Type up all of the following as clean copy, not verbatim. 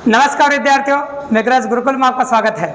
नमस्कार विद्यार्थियों, मेघराज गुरुकुल में आपका स्वागत है।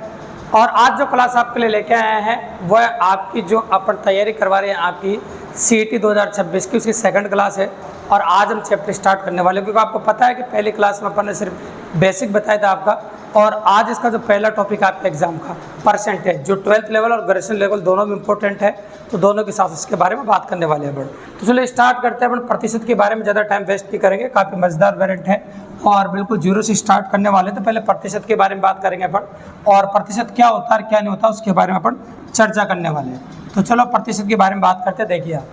और आज जो क्लास आपके लिए लेके आए हैं वह आपकी जो अपन तैयारी करवा रहे हैं आपकी CET 2026 की, उसकी सेकंड क्लास है। और आज हम चैप्टर स्टार्ट करने वाले हैं, क्योंकि आपको पता है कि पहली क्लास में अपन ने सिर्फ बेसिक बताया था आपका। और आज इसका जो पहला टॉपिक आपके एग्जाम का परसेंटेज, जो 12th लेवल और ग्रेजुएशन लेवल दोनों में इंपॉर्टेंट है, तो दोनों के साथ इसके बारे में बात करने वाले हैं अपन। तो चलिए स्टार्ट करते हैं। अपन प्रतिशत के बारे में ज़्यादा टाइम वेस्ट नहीं करेंगे, काफ़ी मजेदार वेरिएंट है और बिल्कुल जीरो से स्टार्ट करने वाले। तो पहले प्रतिशत के बारे में बात करेंगे अपन, और प्रतिशत क्या होता है और क्या नहीं होता उसके बारे में अपन चर्चा करने वाले हैं। तो चलो प्रतिशत के बारे में बात करते हैं। देखिए आप,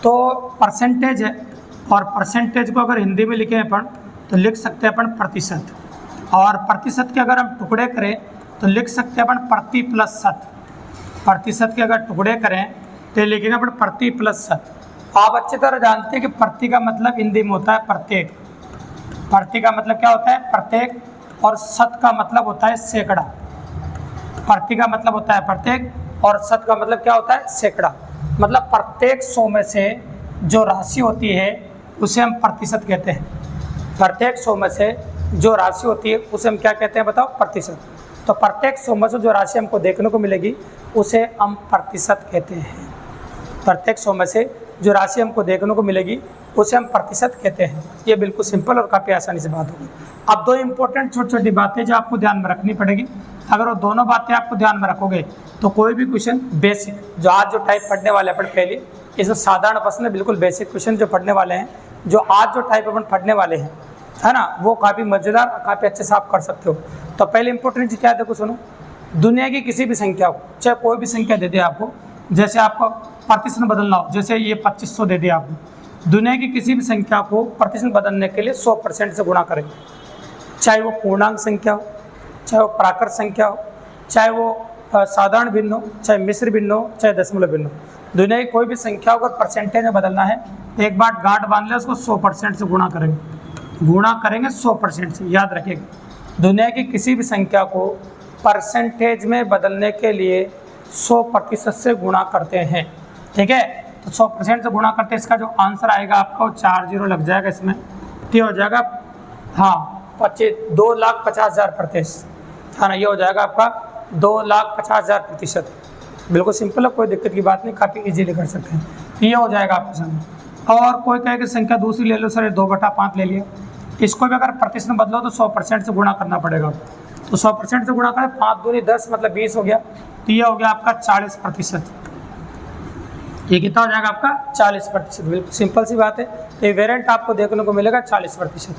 तो परसेंटेज है, और परसेंटेज को अगर हिंदी में लिखें अपन तो लिख सकते हैं अपन प्रतिशत। और प्रतिशत के अगर हम टुकड़े करें तो लिख सकते हैं अपन प्रति प्लस शत। प्रतिशत के अगर टुकड़े करें तो लिखेंगे अपन प्रति प्लस शत। आप अच्छी तरह जानते हैं कि प्रति का मतलब हिंदी में होता है प्रत्येक। प्रति का मतलब क्या होता है? प्रत्येक। और शत का मतलब होता है सैकड़ा। प्रति का मतलब होता है प्रत्येक और शत का मतलब क्या होता है? सैकड़ा। मतलब प्रत्येक 100 में से जो राशि होती है उसे हम प्रतिशत कहते हैं। प्रत्येक 100 में से जो राशि होती है उसे हम क्या कहते हैं बताओ? प्रतिशत। तो प्रत्येक 100 में से जो राशि हमको देखने को मिलेगी उसे हम प्रतिशत कहते हैं। प्रत्येक 100 में से जो राशि हमको देखने को मिलेगी उसे हम प्रतिशत कहते हैं। ये बिल्कुल सिंपल और काफ़ी आसानी से बात होगी। अब दो इंपॉर्टेंट छोटी छोटी बातें जो आपको ध्यान में रखनी पड़ेगी। अगर वो दोनों बातें आपको ध्यान में रखोगे तो कोई भी क्वेश्चन बेसिक जो आज जो टाइप पढ़ने वाले अपन पहले, इसमें साधारण प्रश्न बिल्कुल बेसिक क्वेश्चन जो पढ़ने वाले हैं, जो आज जो टाइप अपन पढ़ने वाले हैं, है ना, वो काफ़ी मज़ेदार, काफ़ी अच्छे से आप कर सकते हो। तो पहले इंपॉर्टेंट चीज़ क्या है? देखो सुनो, दुनिया की किसी भी संख्या को, चाहे कोई भी संख्या दे दे आपको, जैसे आपको प्रतिशत में बदलना हो, जैसे ये 2500 दे दिया आपको, दुनिया की किसी भी संख्या को प्रतिशत बदलने के लिए 100% से गुणा करेंगे। चाहे वो पूर्णांक संख्या हो, चाहे वो प्राकृत संख्या हो, चाहे वो साधारण भिन्न हो, चाहे मिश्र भिन्न हो, चाहे दशमलव भिन्न हो, दुनिया की कोई भी संख्या को अगर परसेंटेज में बदलना है तो एक बार गांठ बांध ले, उसको 100% से गुणा करेंगे। गुणा करेंगे 100% से, याद रखिएगा। दुनिया की किसी भी संख्या को परसेंटेज में बदलने के लिए 100% से गुणा करते हैं। ठीक है, तो 100% से गुणा करते हैं। इसका जो आंसर आएगा आपका वो 4 जीरो लग जाएगा इसमें, तो हो जाएगा 2,50,000 प्रतिशत, है ना। ये हो जाएगा आपका 2,50,000 प्रतिशत। बिल्कुल सिंपल है, कोई दिक्कत की बात नहीं, काफ़ी इजीली कर सकते हैं। तो ये हो जाएगा आपके सामने। और कोई कहे कि संख्या दूसरी ले लो सर, 2/5 ले लिया, इसको भी अगर प्रतिशत में बदलो तो 100% से गुणा करना पड़ेगा। तो 100% से गुणा करें, 5 दूनी 10 मतलब 20 हो गया। तो ये हो गया आपका 40%। ये कितना हो जाएगा आपका? 40%। बिल्कुल सिंपल सी बात है। तो ये वेरिएंट आपको देखने को मिलेगा 40%,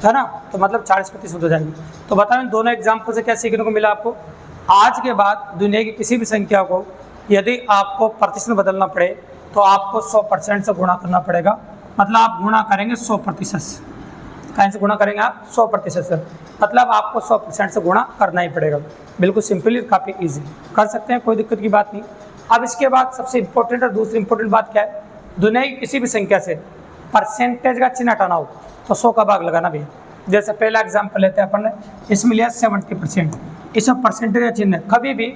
है ना। तो मतलब 40% हो जाएगी। तो बताओ इन दोनों एग्जाम्पल से क्या सीखने को मिला आपको? आज के बाद दुनिया की किसी भी संख्या को यदि आपको प्रतिशत में बदलना पड़े तो आपको 100% से गुणा करना पड़ेगा। मतलब आप गुणा करेंगे 100% से। कहीं से गुणा करेंगे आप? 100% से। मतलब आपको 100% से गुणा करना ही पड़ेगा। बिल्कुल सिंपली, काफ़ी ईजी कर सकते हैं, कोई दिक्कत की बात नहीं। अब इसके बाद सबसे इंपॉर्टेंट और दूसरी इंपॉर्टेंट बात क्या है? दुनिया की किसी भी संख्या से परसेंटेज का चिन्ह हटाना हो तो 100 का भाग लगाना भी है। जैसे पहला एग्जाम्पल लेते हैं अपन ने, इसमें लिया 70%। इसमें परसेंटेज का चिन्ह, कभी भी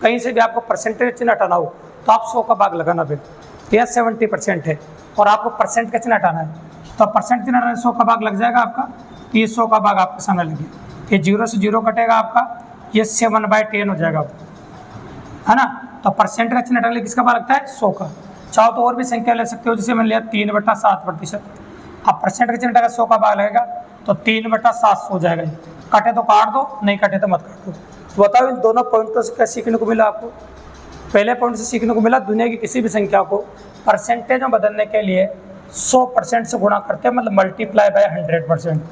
कहीं से भी आपको परसेंटेज चिन्ह हटाना हो तो आप 100 का भाग लगाना भी। यह 70% है और आपको परसेंट का चिन्ह हटाना है, तो परसेंट चिन्ह हटाना 100 का भाग लग जाएगा आपका। ये 100 का भाग आपके सामने लगे, ये 0 से 0 कटेगा आपका, ये 7/10 हो जाएगा, है ना। तो परसेंट का चिन्ह हटाने किसका भाग लगता है? 100 का। चाहो तो और भी संख्या ले सकते हो, जैसे मैंने लिया 3/7%। अब परसेंट का चिन्ह हटाकर 100 का भाग लगेगा तो 3/700 हो जाएगा। कटे तो काट दो, नहीं कटे तो मत काट दो। तो बताओ इन दोनों पॉइंटों से क्या सीखने को मिला आपको? पहले पॉइंट से सीखने को मिला दुनिया की किसी भी संख्या को परसेंटेज में बदलने के लिए 100% से गुणा करते हैं, मतलब मल्टीप्लाई बाय 100%।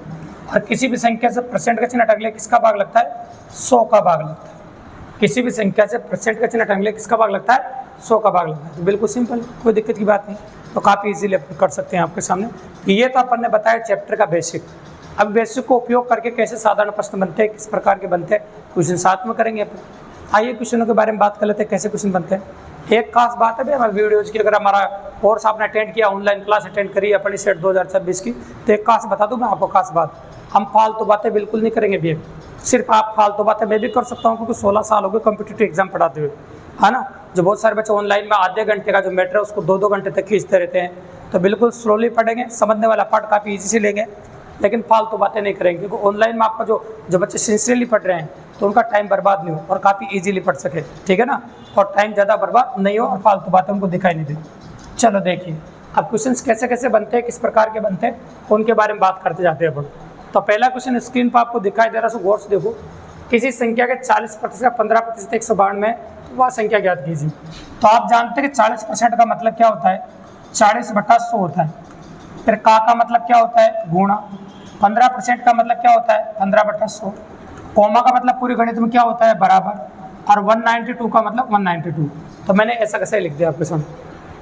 और किसी भी संख्या से परसेंट का चिन्ह हटा के किसका भाग लगता है? 100 का भाग लगता है। किसी भी संख्या से परसेंट का चिन्ह हटा के किसका भाग लगता है? 100 का भाग लगता है। तो बिल्कुल सिंपल, कोई दिक्कत की बात नहीं। तो काफ़ी इजीली कर सकते हैं आपके सामने। ये तो अपन ने बताया चैप्टर का बेसिक। अब बेसिक को उपयोग करके कैसे साधारण प्रश्न बनते हैं, किस प्रकार के बनते हैं, क्वेश्चन साथ में करेंगे अपन। आइए क्वेश्चनों के बारे में बात कर लेते हैं, कैसे क्वेश्चन बनते हैं। एक खास बात है भाई हमारे वीडियोज़ की, अगर हमारा कोर्स आपने अटेंड किया, ऑनलाइन क्लास अटेंड करी अपनी सेट 2026 की, तो एक खास बता दूँ मैं आपको, खास बात, हम फालतू बातें बिल्कुल नहीं करेंगे भैया। सिर्फ आप फालतू बातें मैं भी कर सकता हूँ, क्योंकि 16 साल हो गए कॉम्पिटिटिव एग्जाम पढ़ाते हुए, है ना। जो बहुत सारे बच्चे ऑनलाइन में आधे घंटे का जो मैटर है उसको 2-2 घंटे तक खींचते रहते हैं। तो बिल्कुल स्लोली पढ़ेंगे, समझने वाला पार्ट काफ़ी ईजी से लेंगे। लेकिन फालतू बातें नहीं करेंगे, क्योंकि ऑनलाइन में आपका जो बच्चे सिंसियरली पढ़ रहे हैं तो उनका टाइम बर्बाद नहीं हो और काफ़ी ईजिली पढ़ सके, ठीक है ना, और टाइम ज़्यादा बर्बाद नहीं हो और फालतू बातें उनको दिखाई नहीं दे। चलो देखिए अब क्वेश्चंस कैसे कैसे बनते हैं, किस प्रकार के बनते हैं, उनके बारे में बात करते जाते हैं अपन। तो पहला क्वेश्चन स्क्रीन पर आपको दिखाई दे रहा है, सो गौर से देखो। किसी संख्या के 40% या 15% 192 में वह संख्या ज्ञात कीजिए। तो आप जानते हैं कि 40% का मतलब क्या होता है, 40/100 होता है। फिर का मतलब क्या होता है, गुणा। 15% का मतलब क्या होता है, 15/100। कोमा का मतलब पूरी गणित में क्या होता है, बराबर। और 192 का मतलब 192। तो मैंने ऐसा कैसे लिख दिया आपके सामने,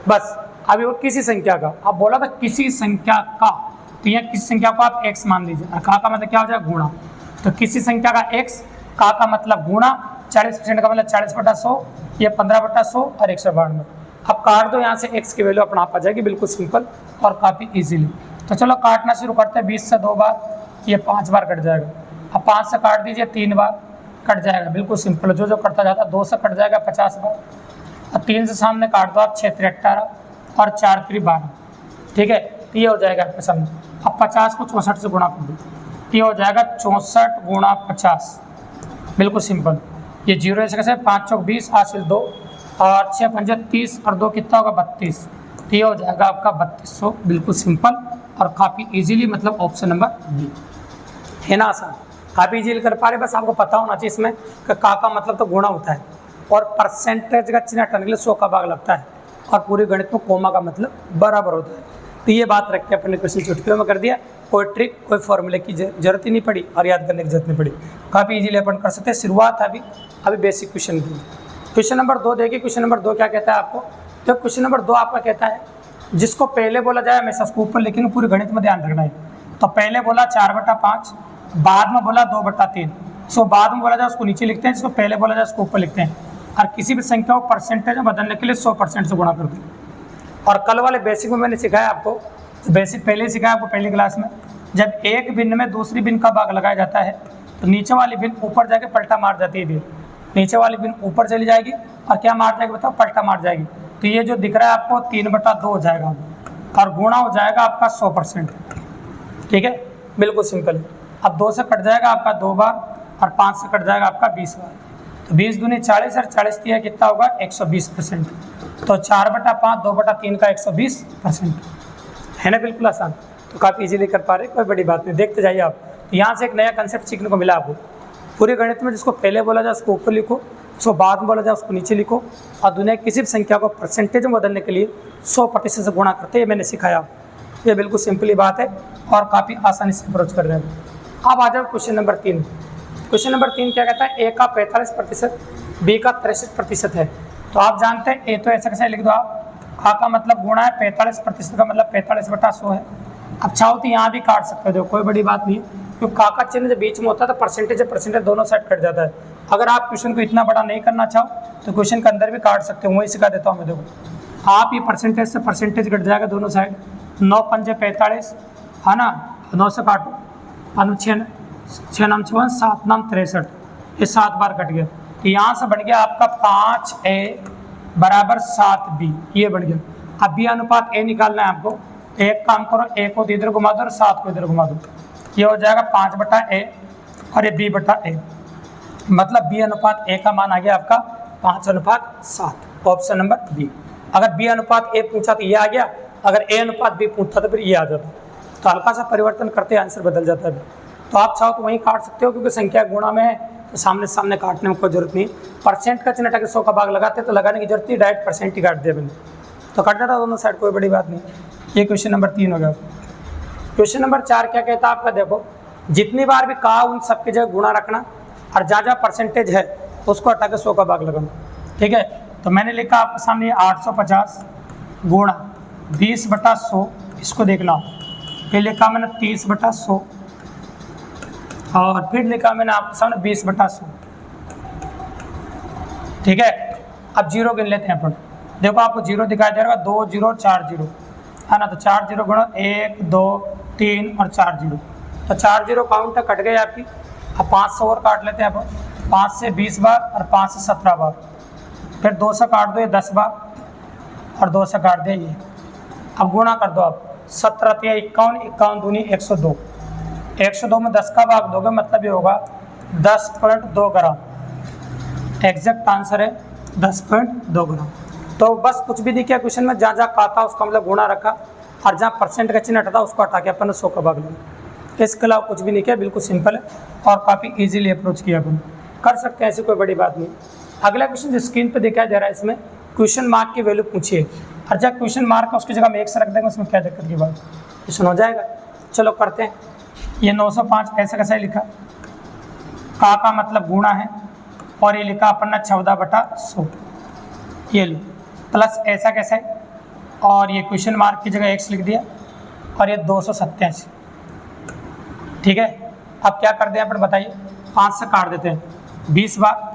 बस। अभी वो किसी संख्या का, आप बोला था किसी संख्या का, तो यहाँ किसी संख्या को आप x मान लीजिए, और का मतलब क्या हो जाएगा, गुणा। तो किसी संख्या का x, का मतलब गुणा, 40% का मतलब 40/100, ये 15/100 और 192। अब काट दो, यहाँ से x की वैल्यू अपना आप आ जाएगी, बिल्कुल सिंपल और काफ़ी इजीली। तो चलो काटना शुरू करते हैं। 20 से 2 बार, ये 5 बार कट जाएगा। अब 5 से काट दीजिए, 3 बार कट जाएगा, बिल्कुल सिंपल। जो कटता जाता है, 2 से कट जाएगा 50 बार। अब 3 से सामने काट दो आप, 6 3 18 और 4 3 12, ठीक है। तो ये हो जाएगा आपके सामने। अब 50 को 64 से गुणा कर दो, ये हो जाएगा 64 गुणा 50, बिल्कुल सिंपल। ये 0 ऐसे कैसे, 5 चौक 20 हासिल 2 और 6 पंजे 30 और 2 कितना होगा, 32। तो ये हो जाएगा आपका 3200, बिल्कुल सिंपल और काफ़ी इजीली, मतलब ऑप्शन नंबर बी है ना, आसान, काफ़ी इजीली कर पा रहे। बस आपको पता होना चाहिए इसमें कि का मतलब तो गुणा होता है और परसेंटेज का चिन्ह हटाने के लिए 100 का भाग लगता है, और पूरी गणित में कोमा का मतलब बराबर होता है। तो ये बात रख के अपने क्वेश्चन चुटकियों में कर दिया, कोई ट्रिक कोई फॉर्मूले की जरूरत ही नहीं पड़ी और याद करने की जरूरत नहीं पड़ी, काफ़ी इजीली अपन कर सकते हैं। शुरुआत है अभी बेसिक क्वेश्चन की। क्वेश्चन नंबर 2 देखिए। क्वेश्चन नंबर 2 क्या कहता है आपको, तो क्वेश्चन नंबर 2 आपका कहता है जिसको पहले बोला जाए, हमेशा उसको ऊपर लिखेंगे, पूरी गणित में ध्यान रखना है। तो पहले बोला 4/5, बाद में बोला 2/3। सो बाद में बोला जाए उसको नीचे लिखते हैं, जिसको पहले बोला जाए उसको ऊपर लिखते हैं। और किसी भी संख्या को परसेंटेज में बदलने के लिए 100% से गुणा कर दें। और कल वाले बेसिक में मैंने सिखाया आपको, तो बेसिक पहले ही सिखाया आपको पहली क्लास में, जब एक भिन्न में दूसरी भिन्न का भाग लगाया जाता है तो नीचे वाली भिन्न ऊपर जाके पलटा मार जाती है। नीचे वाली भिन्न ऊपर चली जाएगी और क्या मार जाएगी बताओ, पलटा मार जाएगी। तो ये जो दिख रहा है आपको 3/2 हो जाएगा और गुणा हो जाएगा आपका 100%, ठीक है, बिल्कुल सिंपल है। अब 2 से कट जाएगा आपका 2 बार और 5 से कट जाएगा आपका 20 बार। तो 20 दूनी 40 और 40 दिया कितना होगा, 120%। तो 4/5 2/3 का 120% है ना, बिल्कुल आसान। तो काफ़ी इजीली कर पा रहे, कोई बड़ी बात नहीं, देखते जाइए आप। तो यहाँ से एक नया कंसेप्ट सीखने को मिला आपको। पूरे गणित में जिसको पहले बोला जाए उसको ऊपर लिखो, उसको बाद में बोला जाए उसको नीचे लिखो, और दुनिया की किसी भी संख्या को परसेंटेज में बदलने के लिए 100% से गुणा करते हैं, मैंने सिखाया। ये बिल्कुल सिंपली बात है और काफ़ी आसानी से अप्रोच कर रहे हैं। अब आ जाओ क्वेश्चन नंबर 3। क्वेश्चन नंबर 3 क्या कहता है, ए का 45%, बी का 63% है। तो आप जानते हैं ए तो ऐसा कैसे लिख दो आप, का मतलब गुणा है, 45% का मतलब 45/100 है। अब चाहो तो यहाँ भी काट सकते हो, कोई बड़ी बात नहीं, क्योंकि का चिन्ह जब बीच में होता है तो परसेंटेज दोनों साइड कट जाता है। अगर आप क्वेश्चन को इतना बड़ा नहीं करना चाहो तो क्वेश्चन के अंदर भी काट सकते हो, वही सिखा देता हूँ मैं। देखो आप ये परसेंटेज से परसेंटेज कट जाएगा दोनों साइड, 9 पंजे 45 है ना, 9 से काटो, 6 नाम 54, 7 नाम 63, ये 7 बार कट गया। तो यहाँ से बन गया आपका 5a बराबर 7b, ये बन गया। अब b अनुपात a निकालना है आपको। एक काम करो, a को इधर घुमा दो और 7 को इधर घुमा दो, ये हो जाएगा 5/a और ये b/a, मतलब b अनुपात a का मान आ गया आपका 5:7, ऑप्शन नंबर बी। अगर b अनुपात a पूछा तो ये आ गया, अगर a अनुपात b पूछता तो फिर ये आ जाता। तो हल्का सा परिवर्तन करते आंसर बदल जाता है। तो आप चाहो तो वहीं काट सकते हो, क्योंकि संख्या गुणा में है तो सामने सामने काटने में कोई जरूरत नहीं। परसेंट का चिन्ह हटा के 100 का भाग लगाते तो लगाने की जरूरत नहीं, डायरेक्ट परसेंट ही काट दिया मैंने, तो कट जाता दोनों साइड, कोई बड़ी बात नहीं। ये क्वेश्चन नंबर 3 हो गया। क्वेश्चन नंबर 4 क्या कहता है आपका, देखो जितनी बार भी कहा उन सबकी जगह गुणा रखना और जहाँ जहाँ परसेंटेज है उसको हटा के 100 का भाग लगाना, ठीक है। तो मैंने लिखा आपके सामने 850 गुणा 20/100, इसको देखना। फिर लिखा मैंने 30/100 और फिर लिखा मैंने आपके सामने 20/100, ठीक है। अब जीरो गिन लेते हैं अपन। देखो आपको जीरो दिखाई दे रहा है, 2 0 4 0 है ना, तो 4 0 गुणा 1 2 3 और 4 0, तो 4 0 काउंट कट गए आपकी। अब 5 से और काट लेते हैं अपन, 5 से 20 बार और 5 से 17 बार, फिर 2 से काट दो ये 10 बार और 2 से काट दे ये। अब गुणा कर दो आप, 17 × 51, 51 दूनी 102, 102 में 10 का भाग दोगे मतलब ये होगा 10.2 ग्राम। एग्जैक्ट आंसर है 10.2 ग्राम। तो बस कुछ भी दिखे क्वेश्चन में, जहाँ जहाँ का था उसका मतलब गुणा रखा, और जहाँ परसेंट का चिन्ह हटा उसको हटा के अपन ने 100 का भाग लिया। इसके अलावा कुछ भी नहीं किया, बिल्कुल सिंपल है और काफ़ी इजीली अप्रोच किया अपन, कर सकते हैं, ऐसी कोई बड़ी बात नहीं। अगला क्वेश्चन जो स्क्रीन पे दिखाई दे रहा है, इसमें क्वेश्चन मार्क की वैल्यू पूछिए, और जब क्वेश्चन मार्क है उसकी जगह हम x रख देंगे, उसमें क्या दिक्कत की बात, क्वेश्चन हो जाएगा। चलो करते हैं। ये 905 ऐसा कैसा लिखा, का मतलब गुणा है, और ये लिखा अपन ने 14/100, ये लो प्लस ऐसा कैसा है, और ये क्वेश्चन मार्क की जगह x लिख दिया, और ये 287। ठीक है, अब क्या कर दें अपन बताइए, 5 से काट देते हैं 20 बार।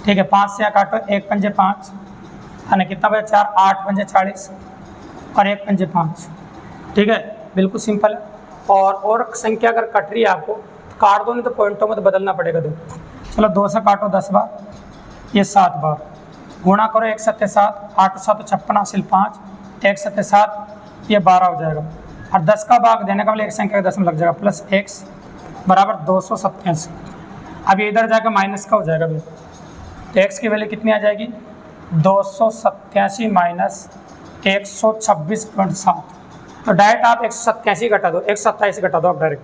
ठीक है, 5 से काटो, 1 पंजे 5, है कितना बचा 4, 8 पंजे 40, और 1 पंजे 5। ठीक है, बिल्कुल सिंपल है। और संख्या अगर कट रही है आपको काट दो, नहीं तो पॉइंटों में तो बदलना पड़ेगा। दो चलो 2 से काटो 10 बार, ये 7 बार, गुणा करो 1 7 7, 8 7 56 हासिल 5, 1 7 7, ये 12 हो जाएगा। और 10 का भाग देने का मतलब एक संख्या का 10 में लग जाएगा, प्लस x बराबर 287। अब ये इधर जाकर माइनस का हो जाएगा भैया, तो x की वैल्यू कितनी आ जाएगी, 287 माइनस 126.7। तो डायरेक्ट आप 187 घटा दो, 127 घटा दो आप डायरेक्ट,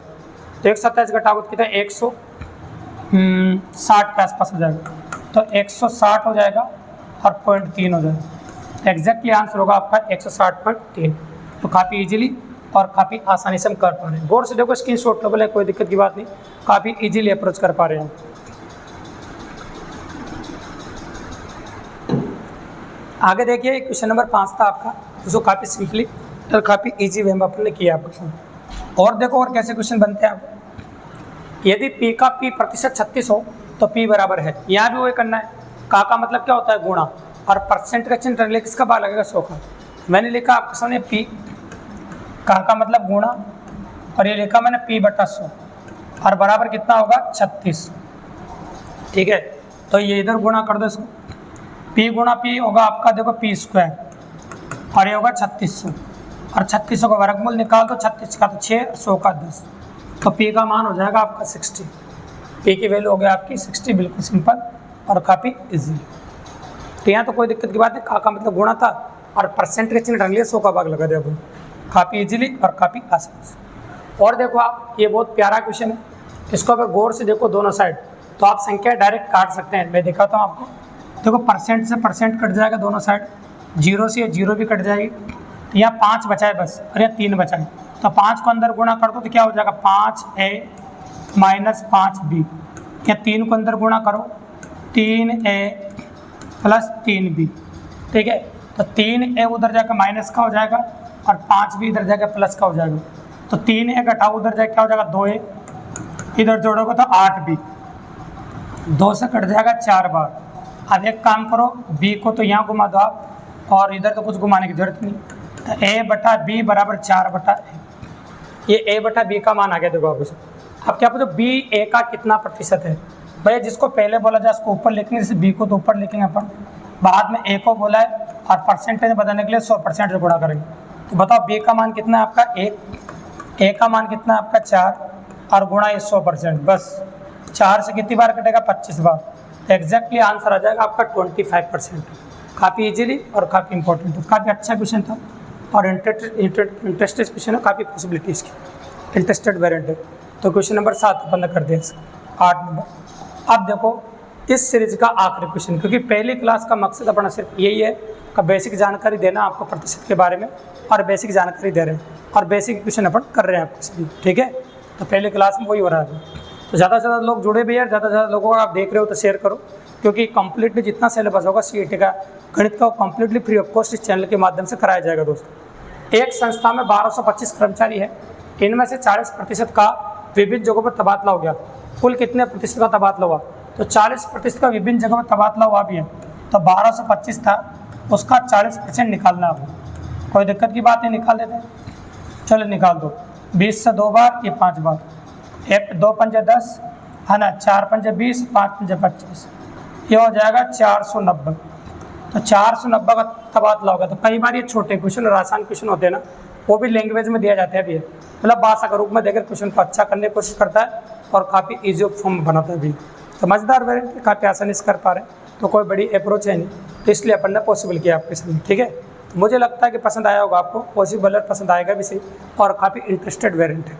तो 127 घटाओ तो कितना 160 के आसपास हो जाएगा, तो 160 हो जाएगा और 0.3 हो जाएगा। एग्जैक्टली आंसर होगा आपका 160.3। तो काफ़ी इजीली और काफ़ी आसानी से हम कर पा रहे हैं। गौर से देखो, स्क्रीनशॉट लेवल है, कोई दिक्कत की बात नहीं, काफ़ी इजीली अप्रोच कर पा रहे हैं। आगे देखिए क्वेश्चन नंबर 5 था आपका, उसको काफ़ी सिंपली और काफ़ी इजी वे में अपन ने किया आपको। और देखो और कैसे क्वेश्चन बनते हैं आपको, यदि p का p प्रतिशत 36 हो तो p बराबर है, यहाँ भी वही करना है। का मतलब क्या होता है, गुणा, और परसेंट का चिन्ह रख किसका भाग लगेगा, 100 का। मैंने लिखा आपके सामने p, का मतलब गुणा, और ये लिखा मैंने p/100, और बराबर कितना होगा 36। ठीक है, तो ये इधर गुणा कर दो इसको, p गुणा p होगा आपका देखो p², और ये होगा 3600, और 3600 का वर्गमूल निकाल दो, 36 का तो 6, 100 का 10, तो p का मान हो जाएगा आपका 60। p की वैल्यू हो गया आपकी 60, बिल्कुल सिंपल और काफ़ी इजी। तो यहाँ तो कोई दिक्कत की बात नहीं, का मतलब गुणा था और परसेंट का चिन्ह रख लिया, 100 का भाग लगा दिया, काफ़ी इजीली और काफ़ी आसान से। और देखो आप, ये बहुत प्यारा क्वेश्चन है, इसको अगर गौर से देखो दोनों साइड, तो आप संख्या डायरेक्ट काट सकते हैं। मैं दिखाता हूँ आपको, देखो परसेंट से परसेंट कट जाएगा दोनों साइड, 0 से 0 भी कट जाएगी, तो यहाँ 5 बचा है बस, और यहाँ 3 बचा है, तो 5 को अंदर गुणा कर दो तो क्या हो जाएगा 5a माइनस 5b, या 3 को अंदर गुणा करो 3a प्लस 3b। ठीक है, तो 3a उधर जाकर माइनस का हो जाएगा, और 5b इधर जाकर प्लस का हो जाएगा, तो 3a घटाओ उधर जाकर क्या हो जाएगा 2a, इधर जोड़ोगे तो 8b, 2 से कट जाएगा 4 बार। अब एक काम करो, b को तो यहाँ घुमा दो आप, और इधर तो कुछ घुमाने की जरूरत नहीं, तो a/b बराबर 4/a, ये a/b का मान आ गया। देखो आप इसे, अब क्या पूछो b a का कितना प्रतिशत है, भैया जिसको पहले बोला जाए उसको ऊपर लिखेंगे, जैसे b को तो ऊपर लिखेंगे अपन, बाद में a को बोला है और परसेंटेज बताने के लिए 100% से गुणा करेंगे। तो बताओ b का मान कितना है आपका 1, a का मान कितना है आपका 4, और गुणा ये 100%, बस 4 से कितनी बार कटेगा 25 बार, एग्जैक्टली आंसर आ जाएगा आपका 25%। काफ़ी इजीली और काफ़ी इंपॉर्टेंट है, काफ़ी अच्छा क्वेश्चन था, और इंटरेस्टेड क्वेश्चन है, काफ़ी पॉसिबिलिटीज़ की इंटरेस्टेड वेरिएंट है। तो क्वेश्चन नंबर 7 अपन ने कर दिया, 8 नंबर। अब देखो इस सीरीज का आखिरी क्वेश्चन, क्योंकि पहली क्लास का मकसद अपना सिर्फ यही है कि बेसिक जानकारी देना आपको प्रतिशत के बारे में, और बेसिक जानकारी दे रहे हैं, और बेसिक क्वेश्चन अपन कर रहे हैं आपको। ठीक है, तो पहली क्लास में वही हो रहा है। तो ज़्यादा से ज़्यादा लोग जुड़े भी यार, ज़्यादा से ज़्यादा लोगों को आप देख रहे हो तो शेयर करो, क्योंकि कंप्लीटली जितना सिलेबस होगा CET का गणित का, कंप्लीटली फ्री ऑफ कॉस्ट इस चैनल के माध्यम से कराया जाएगा। दोस्तों, एक संस्था में 1225 कर्मचारी है, इनमें से 40% का विभिन्न जगहों पर तबादला हो गया। कुल कितने प्रतिशत का तबादला हुआ, तो 40% का विभिन्न जगहों पर तबादला हुआ भी है, तो 1225 था, उसका 40% निकालना है। कोई दिक्कत की बात नहीं, निकाल देते हैं, चलो निकाल दो। 20 से 2 बार, ये 5 बार, 2 पंजे 10 है ना, 4 पंजे 20, 5 पंजे 25, ये हो जाएगा 490। तो 490 का तबादला होगा। तो कई बार ये छोटे क्वेश्चन और आसान क्वेश्चन होते हैं ना, वो भी लैंग्वेज में दिया जाता है अभी, मतलब भाषा के रूप में देकर क्वेश्चन को अच्छा करने की कोशिश करता है और काफ़ी ईजी फॉर्म बनाता है अभी। समझदार वेरिएंट काफ़ी आसानी से कर पा रहे हैं, तो कोई बड़ी अप्रोच है नहीं, तो इसलिए अपन ने पॉसिबल किया आपके सामने। ठीक है, तो मुझे लगता है कि पसंद आया होगा आपको, पॉसिबल पसंद आएगा भी सही, और काफ़ी इंटरेस्टेड वेरिएंट है।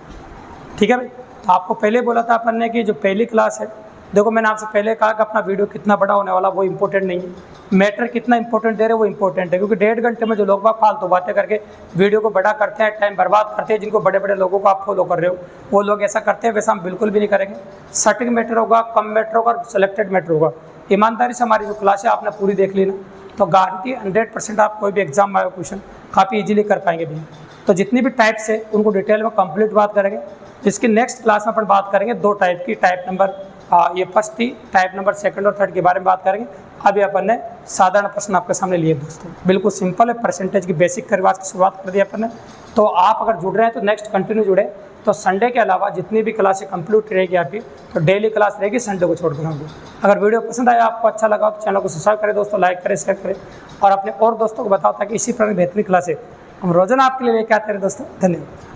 ठीक है भाई, तो आपको पहले बोला था अपन ने कि जो पहली क्लास है, देखो मैंने आपसे पहले कहा कि अपना वीडियो कितना बड़ा होने वाला वो इंपॉर्टेंट नहीं है, मैटर कितना इंपॉर्टेंट दे रहे वो इंपॉर्टेंट है। क्योंकि 1.5 घंटे में जो लोग बात फालतू बातें करके वीडियो को बड़ा करते हैं, टाइम बर्बाद करते हैं, जिनको बड़े बड़े लोगों को आप फॉलो कर रहे हो वो लोग ऐसा करते हैं, वैसा हम बिल्कुल भी नहीं करेंगे। सटीक मैटर होगा, कम मैटर होगा और सेलेक्टेड मैटर होगा। ईमानदारी से हमारी जो क्लास है आपने पूरी देख ली ना, तो गारंटी 100% आप कोई भी एग्जाम में आए क्वेश्चन काफ़ी इजीली कर पाएंगे भैया। तो जितनी भी टाइप्स है उनको डिटेल में कंप्लीट बात करेंगे। इसकी नेक्स्ट क्लास में अपन बात करेंगे 2 टाइप की, टाइप नंबर ये फर्स्ट थी, टाइप नंबर सेकंड और थर्ड के बारे में बात करेंगे। अभी अपन ने साधारण प्रश्न आपके सामने लिए दोस्तों, बिल्कुल सिंपल है, परसेंटेज की बेसिक करवास की शुरुआत कर दी अपन ने। तो आप अगर जुड़ रहे हैं तो नेक्स्ट कंटिन्यू जुड़े, तो संडे के अलावा जितनी भी क्लासें कंप्लीट रहेगी आपकी, तो डेली क्लास रहेगी, संडे को छोड़कर आपको। अगर वीडियो पसंद आया, आपको अच्छा लगा तो चैनल को सब्सक्राइब करें दोस्तों, लाइक करें, शेयर करें और अपने और दोस्तों को बताओ, ताकि इसी प्रकार बेहतरीन क्लासें हम रोजाना आपके लिए लेके आते रहे दोस्तों। धन्यवाद।